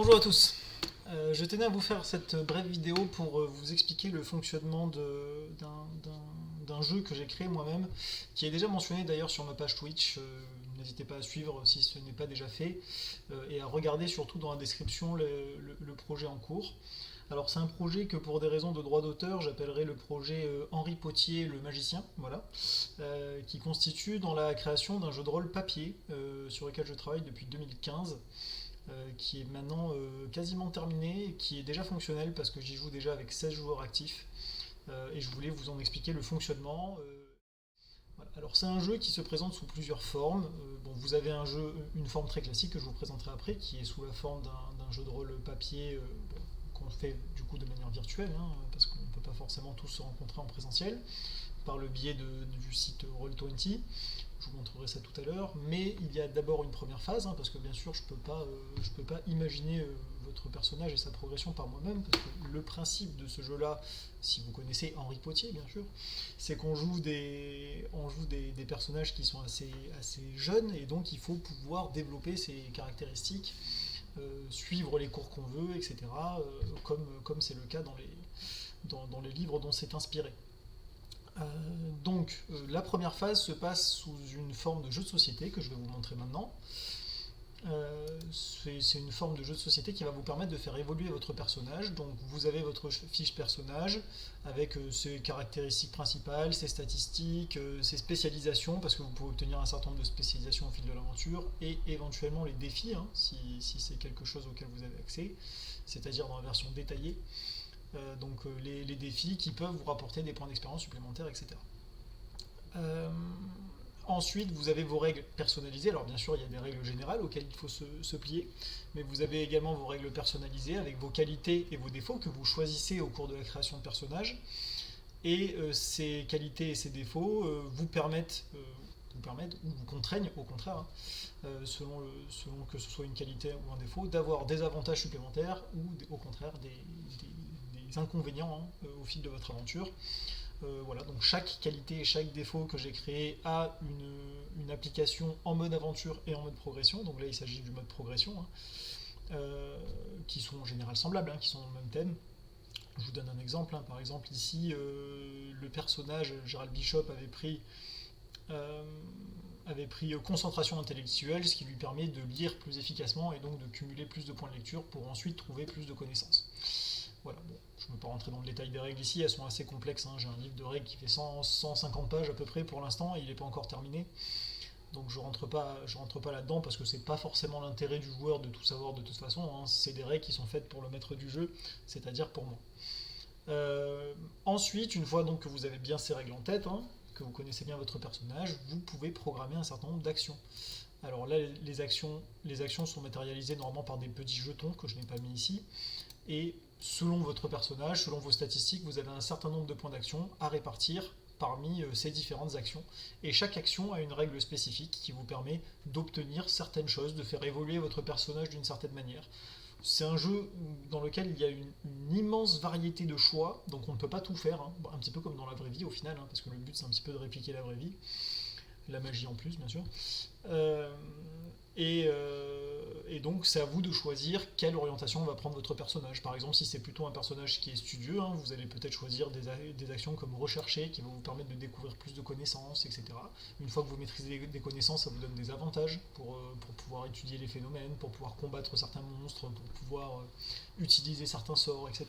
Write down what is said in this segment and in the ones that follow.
Bonjour à tous. Je tenais à vous faire cette brève vidéo pour vous expliquer le fonctionnement d'un jeu que j'ai créé moi-même, qui est déjà mentionné d'ailleurs sur ma page Twitch. N'hésitez pas à suivre si ce n'est pas déjà fait, et à regarder surtout dans la description le projet en cours. Alors c'est un projet que pour des raisons de droit d'auteur, j'appellerai le projet Henri Potier le magicien, voilà, qui constitue dans la création d'un jeu de rôle papier sur lequel je travaille depuis 2015. Qui est maintenant quasiment terminé, et qui est déjà fonctionnel parce que j'y joue déjà avec 16 joueurs actifs, et je voulais vous en expliquer le fonctionnement. Voilà. Alors c'est un jeu qui se présente sous plusieurs formes. Bon, vous avez une forme très classique que je vous présenterai après, qui est sous la forme d'un jeu de rôle papier, bon, qu'on fait du coup de manière virtuelle, hein, parce qu'on ne peut pas forcément tous se rencontrer en présentiel, par le biais du site Roll20. Je vous montrerai ça tout à l'heure, mais il y a d'abord une première phase, hein, parce que bien sûr je peux pas imaginer votre personnage et sa progression par moi-même, parce que le principe de ce jeu-là, si vous connaissez Henri Potier bien sûr, c'est qu'on joue des personnages qui sont assez jeunes, et donc il faut pouvoir développer ces caractéristiques, suivre les cours qu'on veut, etc., comme c'est le cas dans les livres dont c'est inspiré. La première phase se passe sous une forme de jeu de société que je vais vous montrer maintenant. C'est une forme de jeu de société qui va vous permettre de faire évoluer votre personnage. Donc vous avez votre fiche personnage avec ses caractéristiques principales, ses statistiques, ses spécialisations, parce que vous pouvez obtenir un certain nombre de spécialisations au fil de l'aventure, et éventuellement les défis, hein, si c'est quelque chose auquel vous avez accès, c'est-à-dire dans la version détaillée. Les défis qui peuvent vous rapporter des points d'expérience supplémentaires, etc. Euh, Ensuite, vous avez vos règles personnalisées. Alors bien sûr, il y a des règles générales auxquelles il faut se plier, mais vous avez également vos règles personnalisées avec vos qualités et vos défauts que vous choisissez au cours de la création de personnage. Et ces qualités et ces défauts vous permettent ou vous contraignent au contraire, hein, selon que ce soit une qualité ou un défaut, d'avoir des avantages supplémentaires ou au contraire des inconvénients, hein, au fil de votre aventure. Voilà, donc chaque qualité et chaque défaut que j'ai créé a une application en mode aventure et en mode progression. Donc là, il s'agit du mode progression, hein, qui sont en général semblables, hein, qui sont dans le même thème. Je vous donne un exemple, hein. Par exemple, ici, le personnage Gérald Bishop euh, avait pris concentration intellectuelle, ce qui lui permet de lire plus efficacement et donc de cumuler plus de points de lecture pour ensuite trouver plus de connaissances. Voilà, bon, je ne vais pas rentrer dans le détail des règles ici, elles sont assez complexes, hein. J'ai un livre de règles qui fait 150 pages à peu près pour l'instant, et il n'est pas encore terminé. Donc je rentre pas là-dedans parce que c'est pas forcément l'intérêt du joueur de tout savoir de toute façon, hein. C'est des règles qui sont faites pour le maître du jeu, c'est-à-dire pour moi. Ensuite, une fois donc que vous avez bien ces règles en tête, hein, que vous connaissez bien votre personnage, vous pouvez programmer un certain nombre d'actions. Alors là, les actions sont matérialisées normalement par des petits jetons que je n'ai pas mis ici, et selon votre personnage, selon vos statistiques, vous avez un certain nombre de points d'action à répartir parmi ces différentes actions. Et chaque action a une règle spécifique qui vous permet d'obtenir certaines choses, de faire évoluer votre personnage d'une certaine manière. C'est un jeu dans lequel il y a une immense variété de choix, donc on ne peut pas tout faire, hein. Un petit peu comme dans la vraie vie au final, hein, parce que le but c'est un petit peu de répliquer la vraie vie, la magie en plus bien sûr. Euh, et donc c'est à vous de choisir quelle orientation va prendre votre personnage. Par exemple, si c'est plutôt un personnage qui est studieux, hein, vous allez peut-être choisir des actions comme rechercher, qui vont vous permettre de découvrir plus de connaissances, etc. Une fois que vous maîtrisez des connaissances, ça vous donne des avantages pour pouvoir étudier les phénomènes, pour pouvoir combattre certains monstres, pour pouvoir utiliser certains sorts, etc.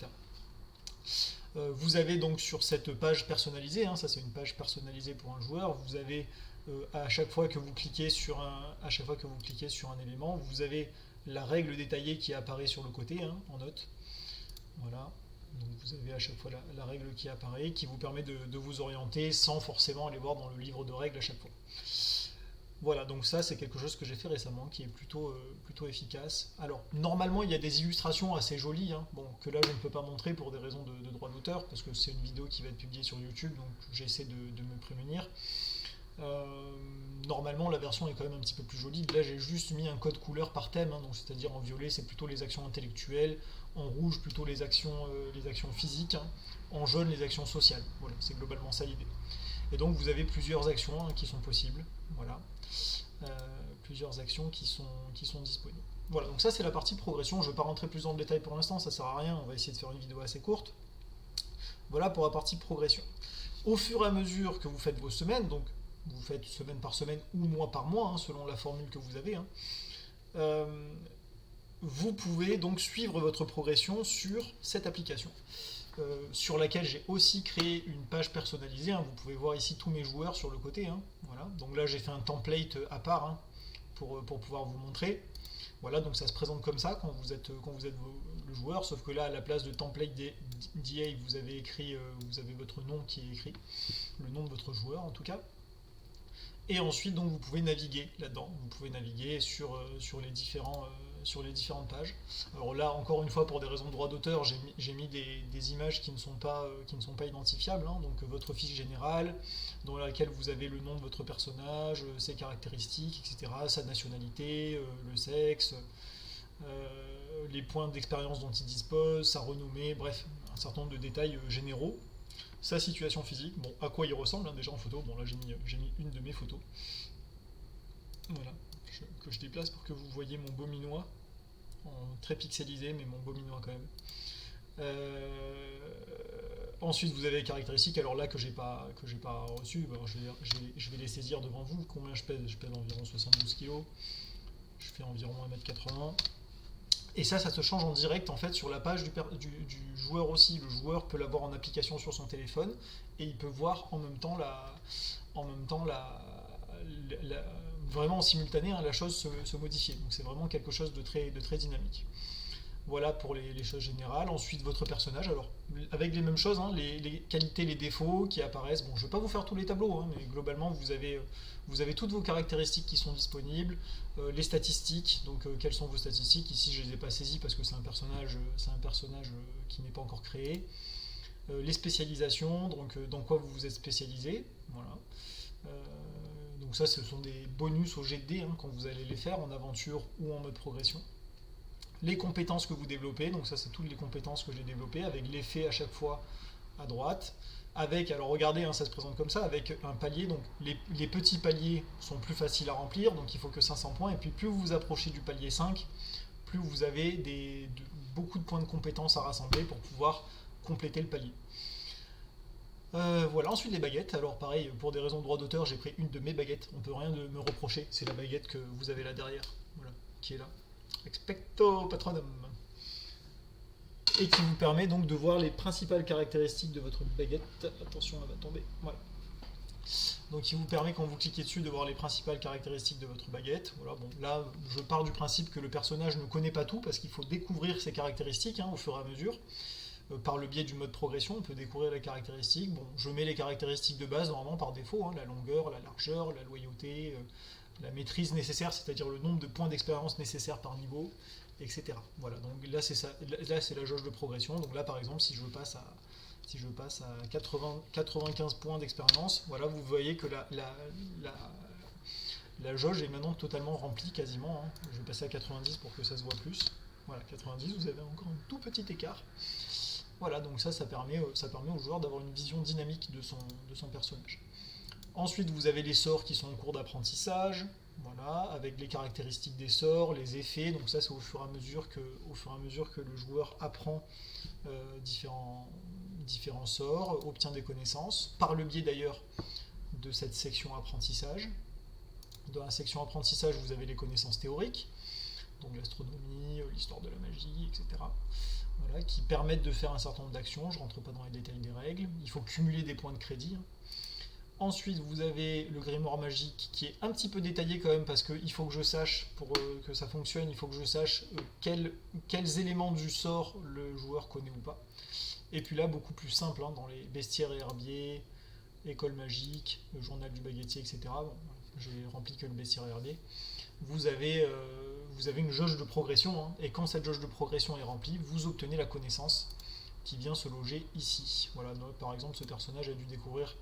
Vous avez donc sur cette page personnalisée, hein, ça c'est une page personnalisée pour un joueur, vous avez à chaque fois que vous cliquez sur un élément, vous avez la règle détaillée qui apparaît sur le côté, hein, en note. Voilà. Donc vous avez à chaque fois la règle qui apparaît, qui vous permet de vous orienter sans forcément aller voir dans le livre de règles à chaque fois. Voilà, donc ça c'est quelque chose que j'ai fait récemment, qui est plutôt efficace. Alors, normalement il y a des illustrations assez jolies, hein, bon, que là je ne peux pas montrer pour des raisons de droit d'auteur, parce que c'est une vidéo qui va être publiée sur YouTube, donc j'essaie de me prémunir. Euh, Normalement la version est quand même un petit peu plus jolie. Là j'ai juste mis un code couleur par thème, hein, donc c'est-à-dire en violet c'est plutôt les actions intellectuelles, en rouge plutôt les actions physiques, hein, en jaune les actions sociales. Voilà, c'est globalement ça l'idée. Et donc vous avez plusieurs actions, hein, qui sont possibles. Voilà. Plusieurs actions qui sont disponibles. Voilà, donc ça c'est la partie progression. Je ne vais pas rentrer plus dans le détail pour l'instant, ça sert à rien. On va essayer de faire une vidéo assez courte. Voilà pour la partie progression. Au fur et à mesure que vous faites vos semaines, donc vous faites semaine par semaine ou mois par mois, hein, selon la formule que vous avez, hein, euh, vous pouvez donc suivre votre progression sur cette application, sur laquelle j'ai aussi créé une page personnalisée, hein. Vous pouvez voir ici tous mes joueurs sur le côté, hein. Voilà. Donc là j'ai fait un template à part, hein, pour pouvoir vous montrer. Voilà, donc ça se présente comme ça quand vous êtes le joueur, sauf que là, à la place de template DA, vous avez écrit, vous avez votre nom qui est écrit, le nom de votre joueur en tout cas. Et ensuite, donc, vous pouvez naviguer là-dedans. Vous pouvez naviguer sur les différentes pages. Alors là, encore une fois, pour des raisons de droit d'auteur, j'ai mis des images qui ne sont pas identifiables. Hein. Donc votre fiche générale, dans laquelle vous avez le nom de votre personnage, ses caractéristiques, etc., sa nationalité, le sexe, les points d'expérience dont il dispose, sa renommée, bref, un certain nombre de détails généraux. Sa situation physique, bon, à quoi il ressemble, hein, déjà en photo. Bon, là j'ai mis une de mes photos. Voilà, que je déplace pour que vous voyez mon beau minois, très pixelisé, mais mon beau minois quand même. Ensuite, vous avez les caractéristiques, alors là que j'ai pas reçu, bon, je vais les saisir devant vous. Combien je pèse? Je pèse environ 72 kg, je fais environ 1m80. Et ça se change en direct en fait sur la page du joueur aussi. Le joueur peut l'avoir en application sur son téléphone et il peut voir en même temps vraiment en simultané, hein, la chose se modifier. Donc c'est vraiment quelque chose de très dynamique. Voilà pour les choses générales. Ensuite, votre personnage, alors avec les mêmes choses, hein, les qualités, les défauts qui apparaissent. Bon, je ne vais pas vous faire tous les tableaux, hein, mais globalement, vous avez toutes vos caractéristiques qui sont disponibles, les statistiques. Donc, quelles sont vos statistiques? Ici, je ne les ai pas saisies parce que c'est un personnage qui n'est pas encore créé. Les spécialisations, donc dans quoi vous vous êtes spécialisé. Voilà. Donc ça, ce sont des bonus au jet de dés, hein, quand vous allez les faire en aventure ou en mode progression. Les compétences que vous développez, donc ça c'est toutes les compétences que j'ai développées, avec l'effet à chaque fois à droite, avec, alors regardez, hein, ça se présente comme ça, avec un palier, donc les petits paliers sont plus faciles à remplir, donc il faut que 500 points, et puis plus vous vous approchez du palier 5, plus vous avez beaucoup de points de compétences à rassembler pour pouvoir compléter le palier. Voilà, ensuite les baguettes, alors pareil, pour des raisons de droit d'auteur, j'ai pris une de mes baguettes, on peut rien de me reprocher, c'est la baguette que vous avez là derrière, voilà, qui est là. Expecto Patronum, et qui vous permet donc de voir les principales caractéristiques de votre baguette. Attention, elle va tomber. Voilà. Donc il vous permet, quand vous cliquez dessus, de voir les principales caractéristiques de votre baguette. Voilà, bon, là je pars du principe que le personnage ne connaît pas tout parce qu'il faut découvrir ses caractéristiques, hein, au fur et à mesure. Par le biais du mode progression, on peut découvrir les caractéristiques. Bon, je mets les caractéristiques de base normalement par défaut, hein, la longueur, la largeur, la loyauté, la maîtrise nécessaire, c'est-à-dire le nombre de points d'expérience nécessaires par niveau, etc. Voilà, donc là c'est ça, là c'est la jauge de progression. Donc là par exemple, si je passe à 95 points d'expérience, voilà, vous voyez que la jauge est maintenant totalement remplie quasiment, hein. Je vais passer à 90 pour que ça se voit plus. Voilà, 90, vous avez encore un tout petit écart. Voilà, donc ça permet au joueur d'avoir une vision dynamique de son personnage. Ensuite, vous avez les sorts qui sont en cours d'apprentissage, voilà, avec les caractéristiques des sorts, les effets. Donc ça, c'est au fur et à mesure que le joueur apprend différents sorts, obtient des connaissances, par le biais d'ailleurs de cette section apprentissage. Dans la section apprentissage, vous avez les connaissances théoriques, donc l'astronomie, l'histoire de la magie, etc. Voilà, qui permettent de faire un certain nombre d'actions. Je ne rentre pas dans les détails des règles. Il faut cumuler des points de crédit. Ensuite, vous avez le grimoire magique qui est un petit peu détaillé quand même parce qu'il faut que je sache, pour que ça fonctionne, il faut que je sache quels éléments du sort le joueur connaît ou pas. Et puis là, beaucoup plus simple, hein, dans les bestiaires et herbiers, école magique, le journal du baguettier, etc. Bon, j'ai rempli que le bestiaire et herbier. Vous avez une jauge de progression, hein, et quand cette jauge de progression est remplie, vous obtenez la connaissance qui vient se loger ici. Voilà, donc, par exemple, ce personnage a dû découvrir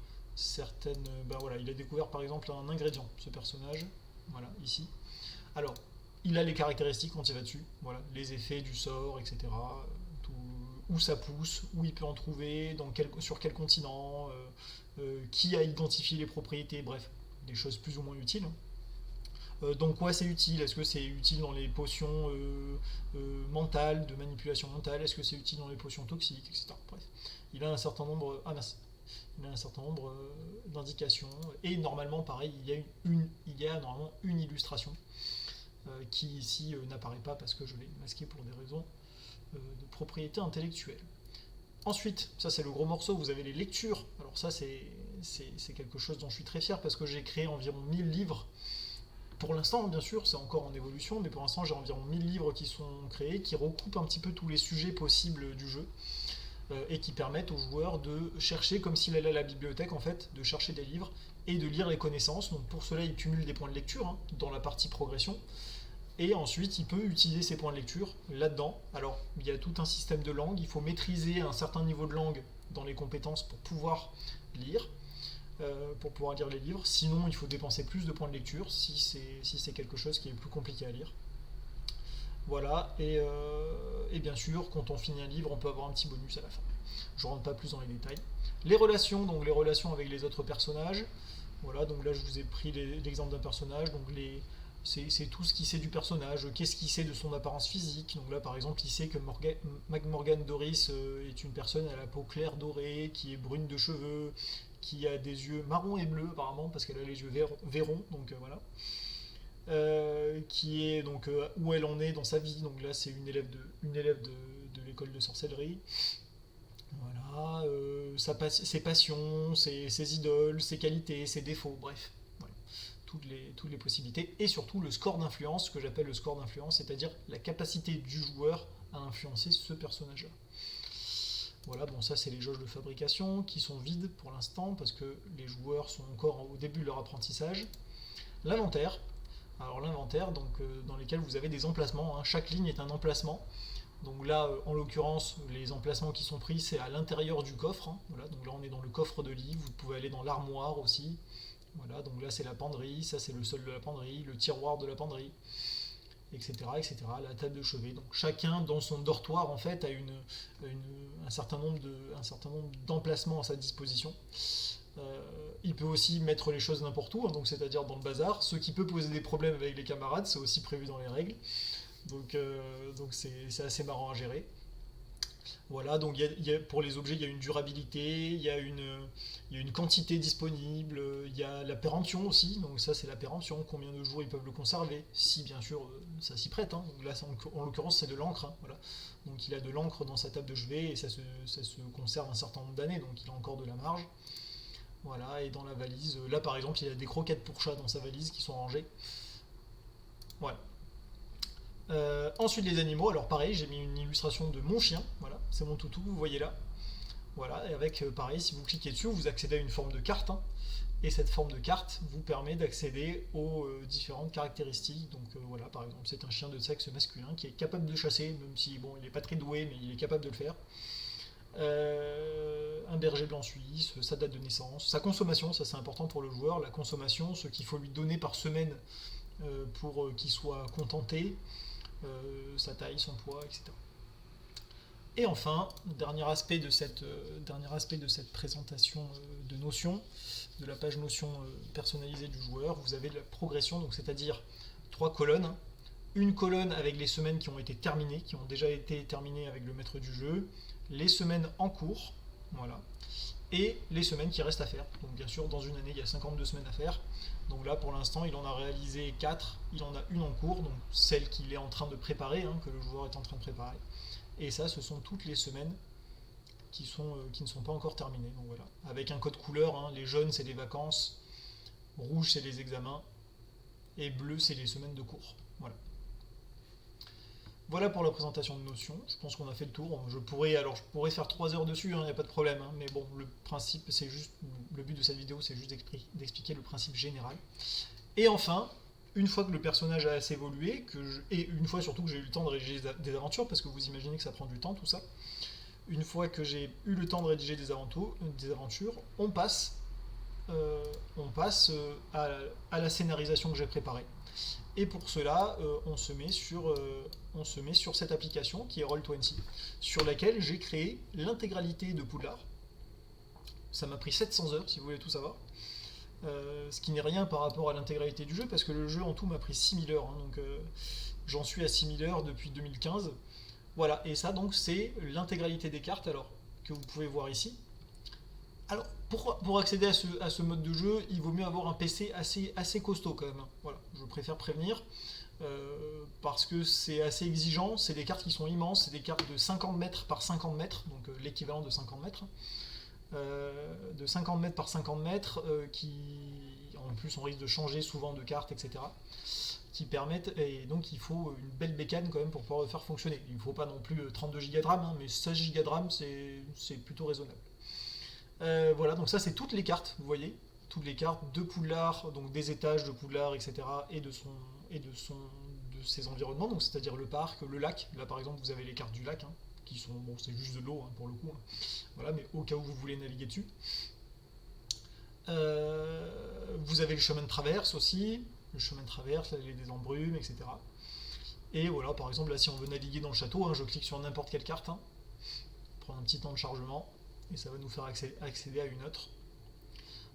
il a découvert par exemple un ingrédient, ce personnage, voilà, ici. Alors, il a les caractéristiques quand il va dessus, voilà, les effets du sort, etc. Où ça pousse, où il peut en trouver, sur quel continent, qui a identifié les propriétés, bref, des choses plus ou moins utiles. Donc ouais, c'est utile. Est-ce que c'est utile dans les potions mentales, de manipulation mentale? Est-ce que c'est utile dans les potions toxiques, etc. Bref, il a un certain nombre. Ah mince. Il a un certain nombre d'indications. Et normalement, pareil, il y a normalement une illustration qui ici n'apparaît pas parce que je l'ai masqué pour des raisons de propriété intellectuelle. Ensuite, ça c'est le gros morceau, vous avez les lectures. Alors ça c'est quelque chose dont je suis très fier parce que j'ai créé environ 1000 livres. Pour l'instant, bien sûr, c'est encore en évolution, mais pour l'instant j'ai environ 1000 livres qui sont créés, qui recoupent un petit peu tous les sujets possibles du jeu, et qui permettent aux joueurs de chercher, comme s'il allait à la bibliothèque en fait, de chercher des livres et de lire les connaissances. Donc pour cela, il cumule des points de lecture hein, dans la partie progression. Et ensuite, il peut utiliser ces points de lecture là-dedans. Alors, il y a tout un système de langue. Il faut maîtriser un certain niveau de langue dans les compétences pour pouvoir lire, les livres. Sinon, il faut dépenser plus de points de lecture si c'est quelque chose qui est plus compliqué à lire. Voilà, et bien sûr, quand on finit un livre, on peut avoir un petit bonus à la fin. Je ne rentre pas plus dans les détails. Les relations, donc les relations avec les autres personnages. Voilà, donc là je vous ai pris l'exemple d'un personnage, donc c'est tout ce qu'il sait du personnage, qu'est-ce qu'il sait de son apparence physique. Donc là par exemple il sait que Morgane Doris est une personne à la peau claire dorée, qui est brune de cheveux, qui a des yeux marrons et bleus apparemment, parce qu'elle a les yeux verrons, donc voilà. Qui est donc où elle en est dans sa vie, donc là c'est une élève de l'école de sorcellerie. Voilà, ses passions, ses idoles, ses qualités, ses défauts, bref, voilà, toutes les possibilités, et surtout le score d'influence, ce que j'appelle le score d'influence, c'est-à-dire la capacité du joueur à influencer ce personnage-là. Voilà, bon ça c'est les jauges de fabrication qui sont vides pour l'instant, parce que les joueurs sont encore au début de leur apprentissage. L'inventaire, alors l'inventaire, donc dans lequel vous avez des emplacements, hein. Chaque ligne est un emplacement. Donc là, en l'occurrence, les emplacements qui sont pris, c'est à l'intérieur du coffre, hein. Voilà, donc là on est dans le coffre de lit, vous pouvez aller dans l'armoire aussi. Voilà, donc là c'est la penderie, ça c'est le sol de la penderie, le tiroir de la penderie, etc., etc., la table de chevet. Donc chacun dans son dortoir en fait a un certain nombre d'emplacements à sa disposition. Il peut aussi mettre les choses n'importe où, hein, donc c'est-à-dire dans le bazar, ce qui peut poser des problèmes avec les camarades, c'est aussi prévu dans les règles. Donc c'est assez marrant à gérer. Voilà, donc pour les objets, il y a une durabilité, il y a une quantité disponible, il y a la péremption aussi, donc ça c'est la péremption, combien de jours ils peuvent le conserver, si bien sûr ça s'y prête, hein. Donc là en l'occurrence c'est de l'encre, hein, voilà. Donc il a de l'encre dans sa table de chevet et ça se conserve un certain nombre d'années, donc il a encore de la marge. Voilà, et dans la valise, là par exemple il y a des croquettes pour chat dans sa valise qui sont rangées. Voilà. Ensuite les animaux, alors pareil, j'ai mis une illustration de mon chien, voilà, c'est mon toutou, vous voyez là. Voilà, et avec pareil, si vous cliquez dessus, vous accédez à une forme de carte, hein, et cette forme de carte vous permet d'accéder aux différentes caractéristiques. Donc voilà, par exemple, c'est un chien de sexe masculin qui est capable de chasser, même si bon, il n'est pas très doué, mais il est capable de le faire. Un berger blanc suisse, sa date de naissance, sa consommation, ça c'est important pour le joueur, la consommation, ce qu'il faut lui donner par semaine pour qu'il soit contenté, sa taille, son poids, etc. Et enfin, dernier aspect de cette présentation de notions, de la page notion personnalisée du joueur, vous avez la progression, donc c'est-à-dire 3 colonnes. Une colonne avec les semaines qui ont été terminées, qui ont déjà été terminées avec le maître du jeu, les semaines en cours, voilà, et les semaines qui restent à faire. Donc bien sûr, dans une année, il y a 52 semaines à faire. Donc là, pour l'instant, il en a réalisé 4, il en a une en cours, donc celle qu'il est en train de préparer, hein, que le joueur est en train de préparer. Et ça, ce sont toutes les semaines qui ne sont pas encore terminées. Donc voilà, avec un code couleur, hein, les jaunes c'est les vacances, rouge c'est les examens, et bleu c'est les semaines de cours. Voilà. Voilà pour la présentation de notions, je pense qu'on a fait le tour. Je pourrais faire 3 heures dessus, il n'y a pas de problème, hein, mais bon, le but de cette vidéo c'est juste d'expliquer le principe général. Et enfin, une fois que le personnage a assez évolué, et une fois surtout que j'ai eu le temps de rédiger des aventures, parce que vous imaginez que ça prend du temps tout ça, une fois que j'ai eu le temps de rédiger des aventures, on passe à la scénarisation que j'ai préparée. Et pour cela, on se met sur cette application qui est Roll20, sur laquelle j'ai créé l'intégralité de Poudlard. Ça m'a pris 700 heures, si vous voulez tout savoir. Ce qui n'est rien par rapport à l'intégralité du jeu, parce que le jeu en tout m'a pris 6000 heures, hein, donc j'en suis à 6000 heures depuis 2015. Voilà, et ça donc c'est l'intégralité des cartes alors que vous pouvez voir ici. Alors pour accéder à ce mode de jeu, il vaut mieux avoir un PC assez costaud quand même, hein. Voilà, je préfère prévenir. Parce que c'est assez exigeant, c'est des cartes qui sont immenses, c'est des cartes de 50 mètres par 50 mètres, donc l'équivalent de 50 mètres, de 50 mètres par 50 mètres, qui en plus on risque de changer souvent de carte, etc. Qui permettent, et donc il faut une belle bécane quand même pour pouvoir le faire fonctionner. Il ne faut pas non plus 32 Go de RAM, hein, mais 16 Go de RAM c'est plutôt raisonnable. Voilà, donc ça c'est toutes les cartes, vous voyez, toutes les cartes de Poudlard, donc des étages de Poudlard, etc. De ses environnements, donc c'est-à-dire le parc, le lac. Là par exemple vous avez les cartes du lac, hein, qui sont, bon c'est juste de l'eau hein, pour le coup, hein. Voilà, mais au cas où vous voulez naviguer dessus. Vous avez le chemin de traverse aussi, le chemin de traverse, là, des embrumes, etc. Et voilà, par exemple là si on veut naviguer dans le château, hein, je clique sur n'importe quelle carte, hein, prend un petit temps de chargement, et ça va nous faire accéder à une autre.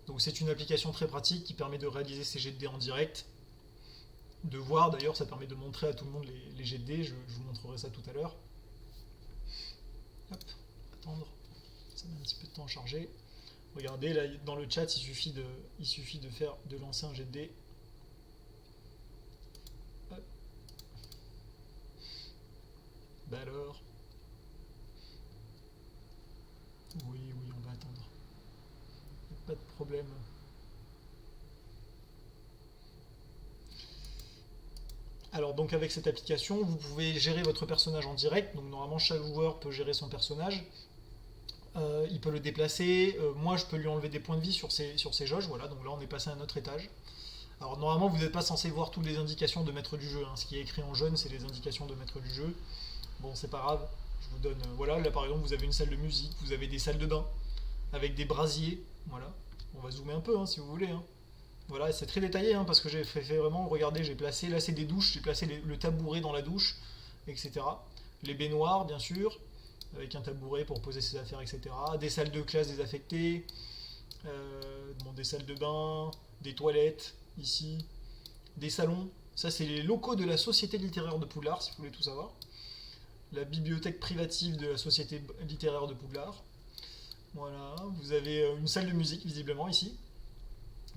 Donc c'est une application très pratique qui permet de réaliser ces jets de dés en direct, de voir d'ailleurs, ça permet de montrer à tout le monde les jets de dés, je vous montrerai ça tout à l'heure. Hop, attendre, ça met un petit peu de temps à charger. Regardez, là dans le chat, il suffit de lancer un jet de dés. Hop. Bah alors. Oui, on va attendre. Pas de problème. Alors donc avec cette application, vous pouvez gérer votre personnage en direct. Donc normalement chaque joueur peut gérer son personnage. Il peut le déplacer. Moi je peux lui enlever des points de vie sur ses jauges. Voilà, donc là on est passé à un autre étage. Alors normalement vous n'êtes pas censé voir toutes les indications de maître du jeu, hein. Ce qui est écrit en jaune c'est les indications de maître du jeu. Bon c'est pas grave. Je vous donne. Voilà, là par exemple vous avez une salle de musique, vous avez des salles de bain avec des brasiers. Voilà. On va zoomer un peu hein, si vous voulez, hein. Voilà, c'est très détaillé hein, parce que j'ai fait vraiment, regardez, j'ai placé, là c'est des douches, j'ai placé le tabouret dans la douche, etc. Les baignoires, bien sûr, avec un tabouret pour poser ses affaires, etc. Des salles de classe désaffectées, bon, des salles de bain, des toilettes, ici, des salons. Ça, c'est les locaux de la Société littéraire de Poudlard, si vous voulez tout savoir. La bibliothèque privative de la Société littéraire de Poudlard. Voilà, vous avez une salle de musique, visiblement, ici.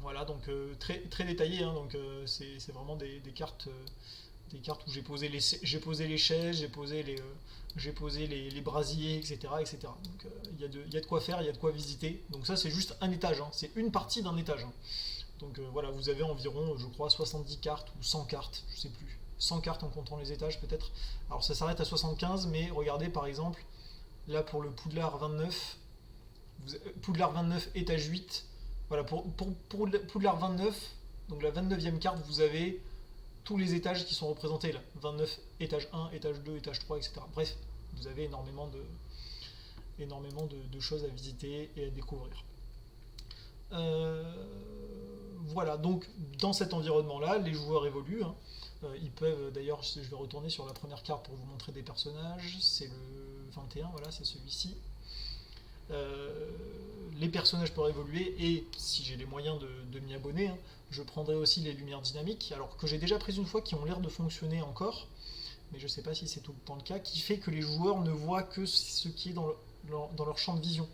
Voilà, donc très détaillé, hein, donc c'est vraiment des cartes où j'ai posé les chaises, j'ai posé les brasiers, etc. etc. Donc il y a de quoi faire, il y a de quoi visiter. Donc ça c'est juste un étage, hein, c'est une partie d'un étage, hein. Donc voilà, vous avez environ, je crois, 70 cartes ou 100 cartes, je sais plus. 100 cartes en comptant les étages peut-être. Alors ça s'arrête à 75, mais regardez par exemple, là pour le Poudlard 29, Poudlard 29 étage 8. Voilà, pour Poudlard 29, donc la 29e carte, vous avez tous les étages qui sont représentés là. 29, étage 1, étage 2, étage 3, etc. Bref, vous avez énormément de choses à visiter et à découvrir. Voilà, donc dans cet environnement-là, les joueurs évoluent, hein. Ils peuvent, d'ailleurs, je vais retourner sur la première carte pour vous montrer des personnages. C'est le 21, voilà, c'est celui-ci. Les personnages peuvent évoluer et si j'ai les moyens de m'y abonner, hein, je prendrai aussi les lumières dynamiques, alors que j'ai déjà pris une fois qui ont l'air de fonctionner encore, mais je sais pas si c'est tout le temps le cas, qui fait que les joueurs ne voient que ce qui est dans leur champ de vision.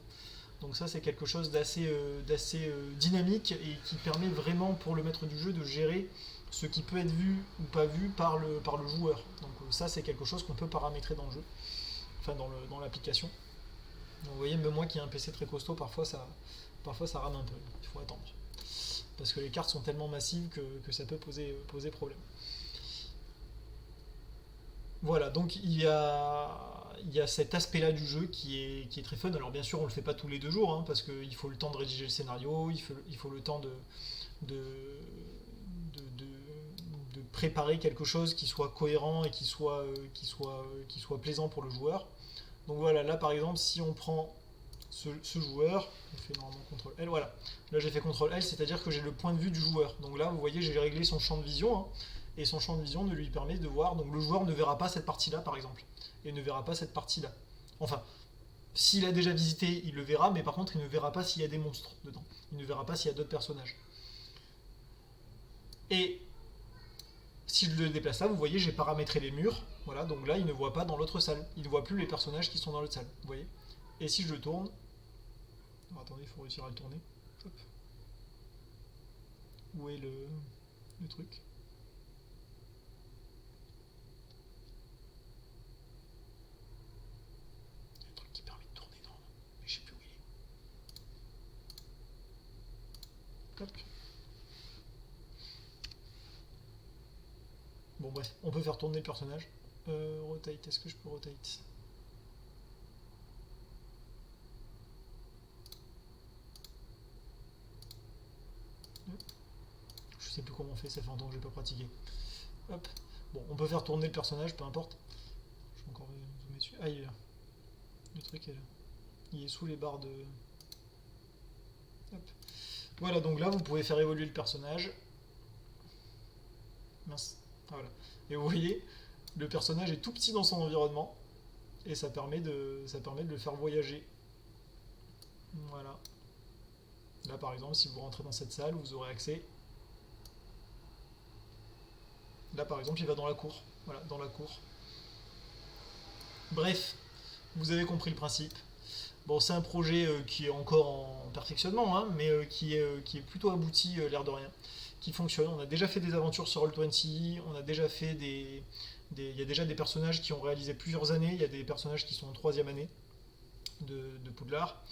Donc ça c'est quelque chose d'assez dynamique et qui permet vraiment pour le maître du jeu de gérer ce qui peut être vu ou pas vu par le joueur. Donc ça c'est quelque chose qu'on peut paramétrer dans le jeu, enfin dans l'application. Donc vous voyez, même moi qui ai un PC très costaud, parfois ça rame un peu, il faut attendre. Parce que les cartes sont tellement massives que ça peut poser problème. Voilà, donc il y a cet aspect-là du jeu qui est très fun. Alors bien sûr, on le fait pas tous les 2 jours, hein, parce qu'il faut le temps de rédiger le scénario, il faut le temps de préparer quelque chose qui soit cohérent et qui soit plaisant pour le joueur. Donc voilà, là par exemple, si on prend ce joueur, on fait normalement CTRL L, voilà. Là j'ai fait CTRL L, c'est-à-dire que j'ai le point de vue du joueur. Donc là, vous voyez, j'ai réglé son champ de vision, hein, et son champ de vision ne lui permet de voir, donc le joueur ne verra pas cette partie-là par exemple, et ne verra pas cette partie-là. Enfin, s'il a déjà visité, il le verra, mais par contre, il ne verra pas s'il y a des monstres dedans. Il ne verra pas s'il y a d'autres personnages. Et si je le déplace là, vous voyez, j'ai paramétré les murs. Voilà, donc là, il ne voit pas dans l'autre salle. Il ne voit plus les personnages qui sont dans l'autre salle. Vous voyez. Et si je le tourne... Alors, attendez, il faut réussir à le tourner. Hop. Où est le truc? Il y a un truc qui permet de tourner, non? Mais je sais plus où il est. Hop. Bon bref, on peut faire tourner le personnage. Rotate, est-ce que je peux rotate? Je sais plus comment on fait, ça fait longtemps que j'ai pas pratiqué. Hop. Bon, on peut faire tourner le personnage, peu importe. Je vais encore zoomer dessus. Ah, il est là. Le truc est là. Il est sous les barres de... Hop. Voilà, donc là, vous pouvez faire évoluer le personnage. Mince. Voilà. Et vous voyez, le personnage est tout petit dans son environnement. Et ça permet de le faire voyager. Voilà. Là, par exemple, si vous rentrez dans cette salle, vous aurez accès. Là, par exemple, il va dans la cour. Voilà, dans la cour. Bref, vous avez compris le principe. Bon, c'est un projet qui est encore en perfectionnement, hein, mais qui est plutôt abouti, l'air de rien, qui fonctionne. On a déjà fait des aventures sur Roll20, on a déjà fait il y a déjà des personnages qui ont réalisé plusieurs années, il y a des personnages qui sont en troisième année de Poudlard.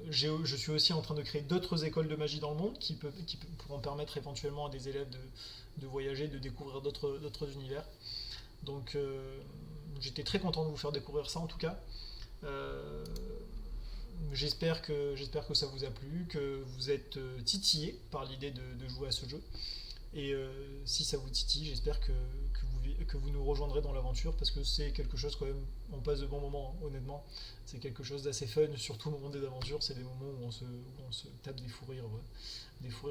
Je suis aussi en train de créer d'autres écoles de magie dans le monde qui pourront permettre éventuellement à des élèves de voyager, de découvrir d'autres univers. Donc j'étais très content de vous faire découvrir ça en tout cas. Euh, j'espère que ça vous a plu, que vous êtes titillé par l'idée de jouer à ce jeu. Et si ça vous titille, j'espère que vous nous rejoindrez dans l'aventure parce que c'est quelque chose quand même, on passe de bons moments, hein, honnêtement. C'est quelque chose d'assez fun, surtout au moment des aventures. C'est des moments où on se tape des fous rires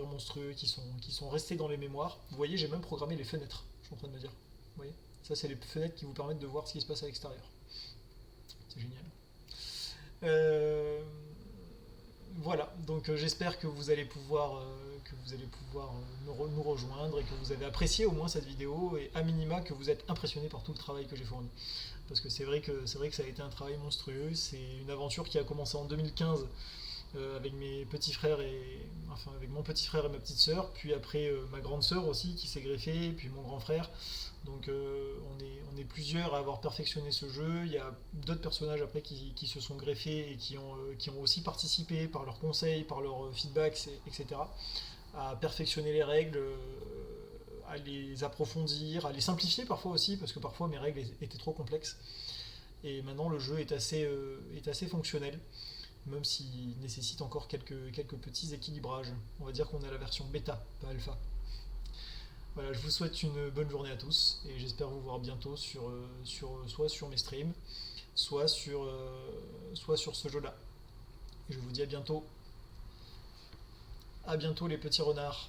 monstrueux qui sont restés dans les mémoires. Vous voyez, j'ai même programmé les fenêtres, je suis en train de me dire. Vous voyez, ça, c'est les fenêtres qui vous permettent de voir ce qui se passe à l'extérieur. C'est génial. Euh, voilà, donc j'espère que vous allez pouvoir, nous rejoindre et que vous avez apprécié au moins cette vidéo et à minima que vous êtes impressionné par tout le travail que j'ai fourni. Parce que c'est vrai que ça a été un travail monstrueux. C'est une aventure qui a commencé en 2015 avec mes petits frères avec mon petit frère et ma petite sœur, puis après ma grande sœur aussi qui s'est greffée, puis mon grand frère. Donc on est plusieurs à avoir perfectionné ce jeu. Il y a d'autres personnages après qui se sont greffés et qui ont aussi participé par leurs conseils, par leurs feedbacks, etc. à perfectionner les règles, à les approfondir, à les simplifier parfois aussi, parce que parfois mes règles étaient trop complexes. Et maintenant le jeu est assez fonctionnel, même s'il nécessite encore quelques petits équilibrages. On va dire qu'on est à la version bêta, pas alpha. Voilà, je vous souhaite une bonne journée à tous et j'espère vous voir bientôt soit sur mes streams, soit sur ce jeu-là. Et je vous dis à bientôt. À bientôt les petits renards.